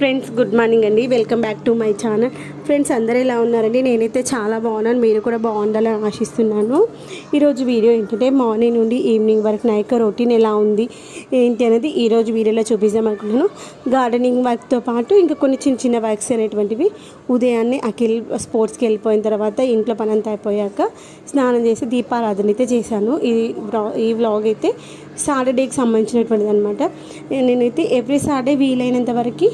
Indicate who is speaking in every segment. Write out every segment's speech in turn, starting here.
Speaker 1: Friends good morning అండి. Welcome back to my channel. Friends అందరూ ఎలా ఉన్నారండి? నేనైతే చాలా బాగున్నాను. మీరు కూడా బాగుండాలని ఆశిస్తున్నాను. ఈరోజు వీడియో ఏంటంటే మార్నింగ్ నుండి ఈవినింగ్ వరకు నా యొక్క రొటీన్ ఎలా ఉంది ఏంటి అనేది ఈరోజు వీడియోలో చూపిద్దాం అనుకుంటున్నాను. గార్డెనింగ్ వర్క్తో పాటు ఇంకా కొన్ని చిన్న చిన్న వర్క్స్ అనేటువంటివి ఉదయాన్నే అఖిల్ స్పోర్ట్స్కి వెళ్ళిపోయిన తర్వాత ఇంట్లో పని అంతా అయిపోయాక స్నానం చేసి దీపారాధన అయితే చేశాను. ఈ వ్లాగ్ అయితే సాటర్డేకి సంబంధించినటువంటిది అనమాట. నేనైతే ఎవ్రీ సాటర్డే వీలైనంత వరకు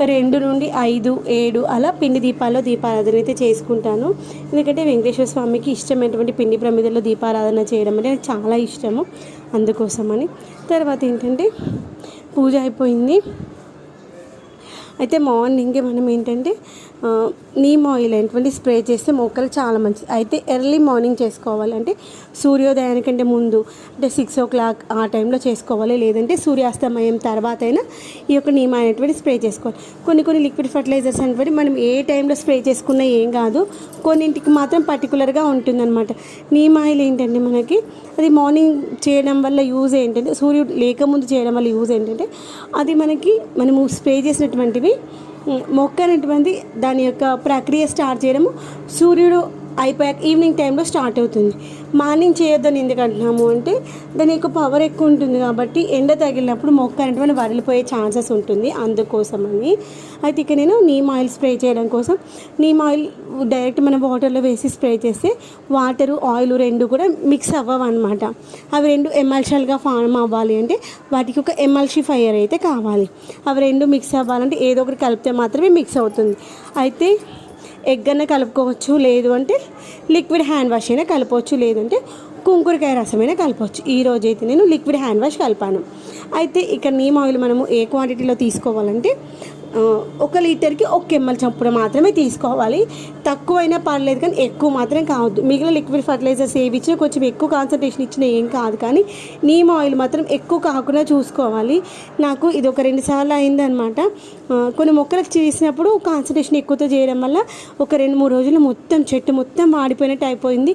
Speaker 1: 2 నుండి 5, 7 అలా పిండి దీపాల్లో దీపారాధన అయితే చేసుకుంటాను. ఎందుకంటే వెంకటేశ్వర స్వామికి ఇష్టమైనటువంటి పిండి ప్రమిదల్లో దీపారాధన చేయడం అంటే నాకు చాలా ఇష్టము. అందుకోసమని తర్వాత ఏంటంటే పూజ అయిపోయింది. అయితే మార్నింగే మనం ఏంటంటే నీమ్ ఆయిల్ అనేటువంటి స్ప్రే చేస్తే మొక్కలు చాలా మంచిది. అయితే ఎర్లీ మార్నింగ్ చేసుకోవాలి, అంటే సూర్యోదయానికంటే ముందు, అంటే 6 o'clock ఆ టైంలో చేసుకోవాలి. లేదంటే సూర్యాస్తమయం తర్వాత అయినా ఈ యొక్క నీమ్ అనేటువంటి స్ప్రే చేసుకోవాలి. కొన్ని లిక్విడ్ ఫర్టిలైజర్స్ అనేటువంటి మనం ఏ టైంలో స్ప్రే చేసుకున్నా ఏం కాదు, కొన్నింటికి మాత్రం పర్టికులర్గా ఉంటుందన్నమాట. నీమ్ ఆయిల్ ఏంటంటే మనకి అది మార్నింగ్ చేయడం వల్ల యూజ్ ఏంటంటే, సూర్యుడు లేకముందు చేయడం వల్ల యూజ్ ఏంటంటే అది మనము స్ప్రే చేసినటువంటివి మొక్క అనేటువంటి దాని యొక్క ప్రక్రియ స్టార్ట్ చేయడము సూర్యుడు అయిపోయాక ఈవినింగ్ టైంలో స్టార్ట్ అవుతుంది. మార్నింగ్ చేయొద్దని ఎందుకు అంటున్నాము అంటే దాని యొక్క పవర్ ఎక్కువ ఉంటుంది కాబట్టి ఎండ తగిలినప్పుడు మొక్క అనేటువంటి వరలిపోయే ఛాన్సెస్ ఉంటుంది. అందుకోసమని అయితే ఇక నేను నీమ్ ఆయిల్ స్ప్రే చేయడం కోసం నీమ్ ఆయిల్ డైరెక్ట్ మనం వాటర్లో వేసి స్ప్రే చేస్తే వాటరు ఆయిల్ రెండు కూడా మిక్స్ అవ్వవు అనమాట. అవి రెండు ఎమల్షియల్గా ఫామ్ అవ్వాలి అంటే వాటికి ఒక ఎమల్షిఫైయర్ అయితే కావాలి. అవి రెండు మిక్స్ అవ్వాలంటే ఏదో ఒకటి కలిపితే మాత్రమే మిక్స్ అవుతుంది. అయితే ఎగ్ అన్న కలుపుకోవచ్చు, లేదు అంటే లిక్విడ్ హ్యాండ్ వాష్ అయినా కలపవచ్చు, లేదంటే కుంకుడుకాయ రసమైనా కలపవచ్చు. ఈరోజు అయితే నేను లిక్విడ్ హ్యాండ్ వాష్ కలిపాను. అయితే ఇక్కడ నీమ్ ఆయిల్ మనము ఏ క్వాంటిటీలో తీసుకోవాలంటే 1 లీటర్కి 1 ml చొప్పున మాత్రమే తీసుకోవాలి. తక్కువైనా పర్లేదు కానీ ఎక్కువ మాత్రం కావద్దు. మిగిలిన లిక్విడ్ ఫర్టిలైజర్స్ ఏవి ఇచ్చినా కొంచెం ఎక్కువ కాన్సన్ట్రేషన్ ఇచ్చినా ఏం కాదు, కానీ నీమ్ ఆయిల్ మాత్రం ఎక్కువ కాకుండా చూసుకోవాలి. నాకు ఇది ఒక 2 సార్లు అయిందనమాట. కొన్ని మొక్కలకు చేసినప్పుడు కాన్సన్ట్రేషన్ ఎక్కువతో చేయడం వల్ల ఒక 2-3 రోజులు మొత్తం చెట్టు మొత్తం వాడిపోయినట్టు అయిపోయింది.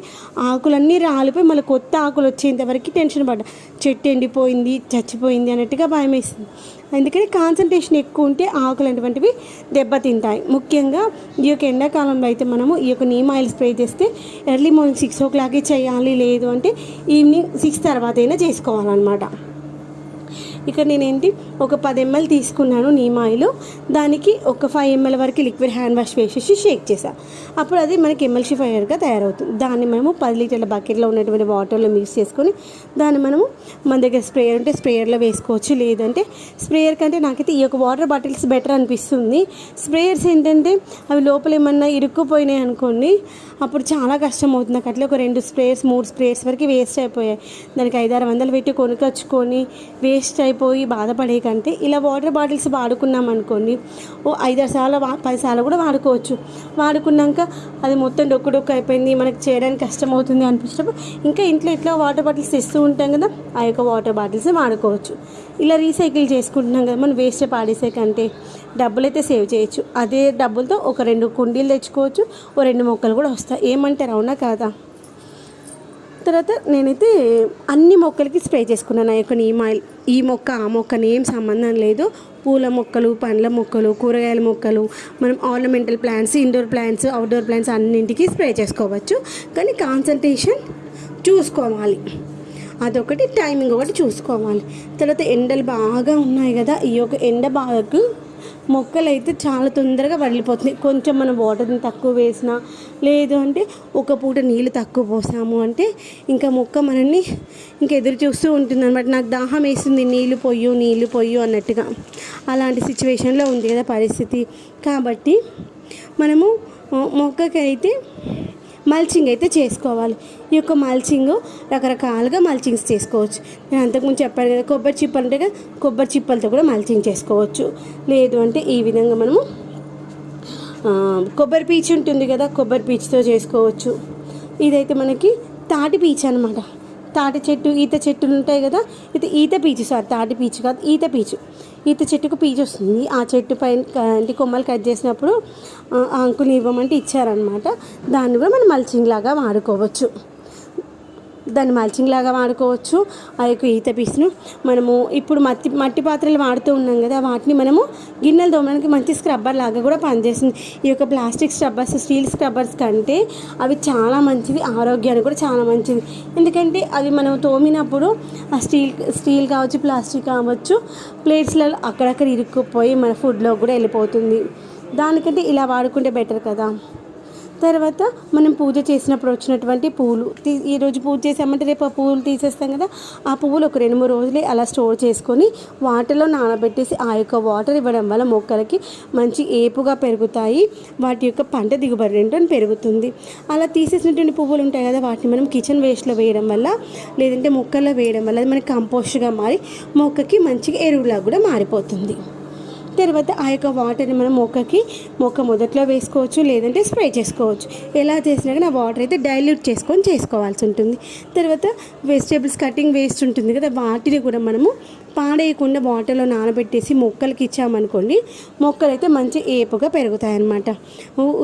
Speaker 1: ఆకులన్నీ రాలిపోయి మళ్ళీ కొత్త ఆకులు వచ్చేంతవరకు టెన్షన్ పడ్డా. చెట్టు ఎండిపోయింది, చచ్చిపోయింది అన్నట్టుగా భయం వేసింది. అందుకని కాన్సన్ట్రేషన్ ఎక్కువ ఉంటే ఆకులు అనేటువంటివి దెబ్బతింటాయి. ముఖ్యంగా ఈ యొక్క ఎండాకాలంలో అయితే మనము ఈ యొక్క నీమ్ ఆయిల్ స్ప్రే చేస్తే ఎర్లీ మార్నింగ్ 6 o'clock చేయాలి, లేదు అంటే ఈవినింగ్ 6 తర్వాత అయినా చేసుకోవాలన్నమాట. ఇక్కడ నేనేంటి ఒక 10 ml తీసుకున్నాను నీమ్ ఆయిల్. దానికి ఒక 5 ml వరకు లిక్విడ్ హ్యాండ్ వాష్ వేసేసి షేక్ చేసాను. అప్పుడు అది మనకి ఎమల్షిఫైయర్గా తయారవుతుంది. దాన్ని మనము 10 లీటర్ల బకెట్లో ఉన్నటువంటి వాటర్లో మిక్స్ చేసుకొని దాన్ని మనము మన దగ్గర స్ప్రేయర్ ఉంటే స్ప్రేయర్లో వేసుకోవచ్చు, లేదంటే స్ప్రేయర్ కంటే నాకైతే ఈ యొక్క వాటర్ బాటిల్స్ బెటర్ అనిపిస్తుంది. స్ప్రేయర్స్ ఏంటంటే అవి లోపల ఏమన్నా ఇరుక్కుపోయినాయి అనుకోండి, అప్పుడు చాలా కష్టం అవుతుంది. నాకు అట్లా ఒక 2 స్ప్రేయర్స్ 3 స్ప్రేయర్స్ వరకు వేస్ట్ అయిపోయాయి. దానికి 500-600 పెట్టి కొనుకొచ్చుకొని వేస్ట్ అయిపోయి బాధపడే కంటే ఇలా వాటర్ బాటిల్స్ వాడుకున్నాం అనుకోండి, 5-6 సార్లు 10 సార్లు కూడా వాడుకోవచ్చు. వాడుకున్నాక అది మొత్తం డొక్కు అయిపోయింది, మనకు చేయడానికి కష్టం అవుతుంది అనిపించినప్పుడు ఇంకా ఇంట్లో ఇట్లా వాటర్ బాటిల్స్ తెస్తూ ఉంటాం కదా, ఆ యొక్క వాటర్ బాటిల్స్ వాడుకోవచ్చు. ఇలా రీసైకిల్ చేసుకుంటున్నాం కదా, మనం వేస్ట్ పాడేసే కంటే డబ్బులు అయితే సేవ్ చేయొచ్చు. అదే డబ్బులతో ఒక 2 కుండీలు తెచ్చుకోవచ్చు, 2 మొక్కలు కూడా వస్తాయి. ఏమంటారు, అవునా కాదా? తర్వాత నేనైతే అన్ని మొక్కలకి స్ప్రే చేసుకున్నాను ఆ యొక్క నీమ్ ఆయిల్. ఈ మొక్క ఆ మొక్కని ఏం సంబంధం లేదు. పూల మొక్కలు, పండ్ల మొక్కలు, కూరగాయల మొక్కలు, మనం ornamental plants, indoor plants, outdoor plants అన్నింటికి స్ప్రే చేసుకోవచ్చు. కానీ కాన్సన్ట్రేషన్ చూసుకోవాలి, అదొకటి, టైమింగ్ ఒకటి చూసుకోవాలి. తర్వాత ఎండలు బాగా ఉన్నాయి కదా, ఈ యొక్క ఎండ బాగా మొక్కలు అయితే చాలా తొందరగా వడిలిపోతున్నాయి. కొంచెం మనం వాటర్ని తక్కువ వేసినా, లేదు అంటే ఒక పూట నీళ్ళు తక్కువ పోసాము అంటే ఇంకా మొక్క మనల్ని ఇంకా ఎదురు చూస్తూ ఉంటుంది అనమాట. నాకు దాహం వేస్తుంది, నీళ్ళు పొయ్యు అన్నట్టుగా. అలాంటి సిచ్యువేషన్లో ఉంది కదా పరిస్థితి. కాబట్టి మనము మొక్కకైతే మల్చింగ్ అయితే చేసుకోవాలి. ఈ యొక్క మల్చింగ్ రకరకాలుగా మల్చింగ్స్ చేసుకోవచ్చు. నేను అంతకుముందు చెప్పాను కదా, కొబ్బరి చిప్పలు అంటే కదా, కొబ్బరి చిప్పలతో కూడా మల్చింగ్ చేసుకోవచ్చు. లేదు అంటే ఈ విధంగా మనము కొబ్బరి పీచు ఉంటుంది కదా, కొబ్బరి పీచుతో చేసుకోవచ్చు. ఇదైతే మనకి తాటి పీచు అనమాట. తాటి చెట్టు, ఈత చెట్టులు ఉంటాయి కదా, ఇది ఈత పీచు, తాటి పీచు కాదు, ఈత పీచు. ఈత చెట్టుకు పీచు వస్తుంది. ఆ చెట్టు పైన కొమ్మలు కట్ చేసినప్పుడు ఆంకులు ఇవ్వమంటే ఇచ్చారనమాట. దాన్ని కూడా మనం మల్చింగ్ లాగా వాడుకోవచ్చు. దాన్ని మల్చింగ్ లాగా వాడుకోవచ్చు. ఆ యొక్క ఈత పీస్ను మనము ఇప్పుడు మట్టి పాత్రలు వాడుతూ ఉన్నాం కదా, వాటిని మనము గిన్నెలు తోమడానికి మంచి స్క్రబ్బర్ లాగా కూడా పనిచేస్తుంది. ఈ యొక్క ప్లాస్టిక్ స్క్రబ్బర్స్ స్టీల్ స్క్రబ్బర్స్ కంటే అవి చాలా మంచిది, ఆరోగ్యానికి కూడా చాలా మంచిది. ఎందుకంటే అవి మనం తోమినప్పుడు ఆ స్టీల్ కావచ్చు, ప్లాస్టిక్ కావచ్చు, ప్లేట్స్లలో అక్కడక్కడ ఇరుక్కుపోయి మన ఫుడ్లో కూడా వెళ్ళిపోతుంది. దానికంటే ఇలా వాడుకుంటే బెటర్ కదా. తర్వాత మనం పూజ చేసినప్పుడు వచ్చినటువంటి పూలు ఈరోజు పూజ చేసామంటే రేపు ఆ పువ్వులు తీసేస్తాం కదా, ఆ పువ్వులు ఒక 2-3 రోజులే అలా స్టోర్ చేసుకొని వాటర్లో నానబెట్టేసి ఆ యొక్క వాటర్ ఇవ్వడం వల్ల మొక్కలకి మంచి ఏపుగా పెరుగుతాయి, వాటి యొక్క పంట దిగుబడి ఏంటో పెరుగుతుంది. అలా తీసేసినటువంటి పువ్వులు ఉంటాయి కదా, వాటిని మనం కిచెన్ వేస్ట్లో వేయడం వల్ల లేదంటే మొక్కల్లో వేయడం వల్ల అది మనకి కంపోస్ట్గా మారి మొక్కకి మంచిగా ఎరువులా కూడా మారిపోతుంది. తర్వాత ఆ యొక్క వాటర్ని మనం మొక్క మొదట్లో వేసుకోవచ్చు, లేదంటే స్ప్రే చేసుకోవచ్చు. ఎలా చేసినా కానీ ఆ వాటర్ అయితే డైల్యూట్ చేసుకోవాల్సి ఉంటుంది. తర్వాత వెజిటేబుల్స్ కటింగ్ వేస్ట్ ఉంటుంది కదా, వాటిని కూడా మనము పాడేయకుండా వాటర్లో నానబెట్టేసి మొక్కలకి ఇచ్చామనుకోండి, మొక్కలు అయితే మంచి ఏపుగా పెరుగుతాయి అన్నమాట.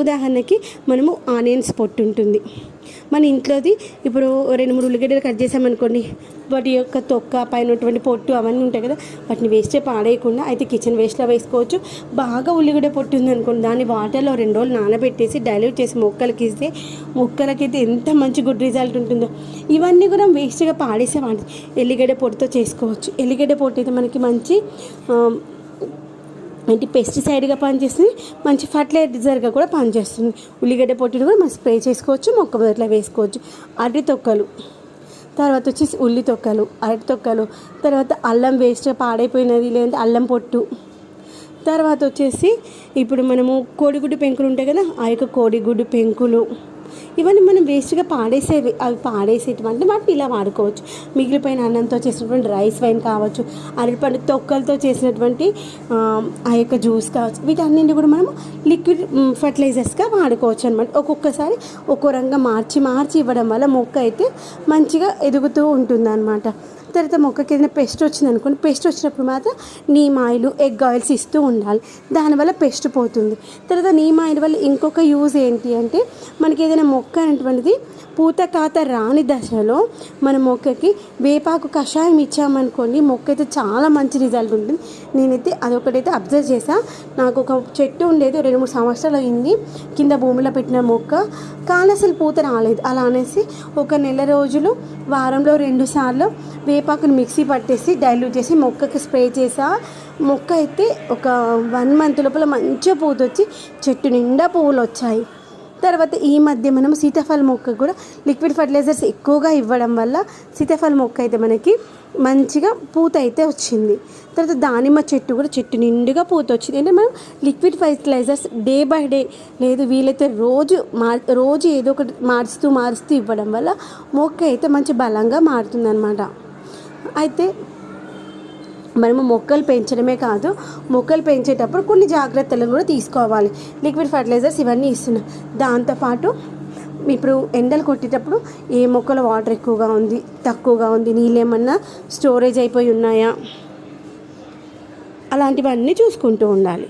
Speaker 1: ఉదాహరణకి మనము ఆనియన్స్ పొట్టు ఉంటుంది మన ఇంట్లోది, ఇప్పుడు 2-3 ఉల్లిగడ్డలు కట్ చేసామనుకోండి, వాటి యొక్క తొక్క పైన ఉన్నటువంటి పొట్టు అవన్నీ ఉంటాయి కదా, వాటిని వేస్టే పాడేయకుండా అయితే కిచెన్ వేస్ట్లో వేసుకోవచ్చు. బాగా ఉల్లిగడ్డ పొట్టు ఉందనుకోండి, దాన్ని వాటర్లో 2 రోజులు నానబెట్టేసి డైల్యూట్ చేసి మొక్కలకి ఇస్తే మొక్కలకైతే ఎంత మంచి గుడ్ రిజల్ట్ ఉంటుందో. ఇవన్నీ కూడా వేస్ట్గా పాడేసే వాటి ఎల్లిగడ్డ పొట్టుతో చేసుకోవచ్చు. ఎల్లిగడ్డ పొట్టు అయితే మనకి మంచి పెస్టిసైడ్గా పనిచేస్తుంది, మంచి ఫర్టిలైజర్గా కూడా పనిచేస్తుంది. ఉల్లిగడ్డ పొట్టును కూడా మనం స్ప్రే చేసుకోవచ్చు, మొక్క మొదట్లో వేసుకోవచ్చు. అరటి తొక్కలు, తర్వాత వచ్చేసి ఉల్లి తొక్కలు, అరటి తొక్కలు, తర్వాత అల్లం వేస్ట్ పాడైపోయినది లేదంటే అల్లం పొట్టు, తర్వాత వచ్చేసి ఇప్పుడు మనము కోడిగుడ్డు పెంకులు ఉంటాయి కదా, ఆ యొక్క కోడిగుడ్డు పెంకులు, ఇవన్నీ మనం వేస్ట్గా పాడేసేవి. అవి పాడేసేటువంటి వాటిని ఇలా వాడుకోవచ్చు. మిగిలిపోయిన అన్నంతో చేసినటువంటి రైస్ వైన్ కావచ్చు, అరటిపండు తొక్కలతో చేసినటువంటి ఆ యొక్క జ్యూస్ కావచ్చు, వీటన్నింటి కూడా మనము లిక్విడ్ ఫర్టిలైజర్స్గా వాడుకోవచ్చు అనమాట. ఒక్కొక్కసారి ఒక్కో రంగా మార్చి ఇవ్వడం వల్ల మొక్క అయితే మంచిగా ఎదుగుతూ ఉంటుందన్నమాట. తర్వాత మొక్కకి ఏదైనా పెస్ట్ వచ్చింది అనుకోండి, పెస్ట్ వచ్చినప్పుడు మాత్రం నీమ్ ఆయిల్, ఎగ్ ఆయిల్స్ ఇస్తూ ఉండాలి, దానివల్ల పెస్ట్ పోతుంది. తర్వాత నీమ్ ఆయిల్ వల్ల ఇంకొక యూజ్ ఏంటి అంటే, మనకి ఏదైనా మొక్క అనేటువంటిది పూత కాత రాని దశలో మన మొక్కకి వేపాకు కషాయం ఇచ్చామనుకోండి, మొక్క అయితే చాలా మంచి రిజల్ట్ ఉంటుంది. నేనైతే అదొకటైతే అబ్జర్వ్ చేశాను. నాకు ఒక చెట్టు ఉండేది, 2-3 సంవత్సరాలు అయింది, కింద భూమిలో పెట్టిన మొక్క, కానీ అసలు పూత రాలేదు. అలా అనేసి ఒక నెల రోజులు వారంలో 2 సార్లు వేపాకుని మిక్సీ పట్టేసి డైల్యూట్ చేసి మొక్కకి స్ప్రే చేసా. మొక్క అయితే ఒక 1 మంత్ లోపల మంచిగా పూత వచ్చి చెట్టు నిండా పువ్వులు వచ్చాయి. తర్వాత ఈ మధ్య మనం సీతాఫల మొక్క కూడా లిక్విడ్ ఫర్టిలైజర్స్ ఎక్కువగా ఇవ్వడం వల్ల సీతాఫల మొక్క అయితే మనకి మంచిగా పూత అయితే వచ్చింది. తర్వాత దానిమ్మ చెట్టు కూడా చెట్టు నిండుగా పూత వచ్చింది. అంటే మనం liquid fertilisers day by day లేదు వీలైతే రోజు ఏదో ఒకటి మారుస్తూ ఇవ్వడం వల్ల మొక్క అయితే మంచి బలంగా మారుతుందన్నమాట. అయితే మనము మొక్కలు పెంచడమే కాదు, మొక్కలు పెంచేటప్పుడు కొన్ని జాగ్రత్తలను కూడా తీసుకోవాలి. లిక్విడ్ ఫర్టిలైజర్స్ ఇవన్నీ ఇస్తున్నాం. దాంతోపాటు ఇప్పుడు ఎండలు కొట్టేటప్పుడు ఏ మొక్కల వాటర్ ఎక్కువగా ఉంది, తక్కువగా ఉంది, నీళ్ళు ఏమన్నా స్టోరేజ్ అయిపోయి ఉన్నాయా, అలాంటివన్నీ చూసుకుంటూ ఉండాలి.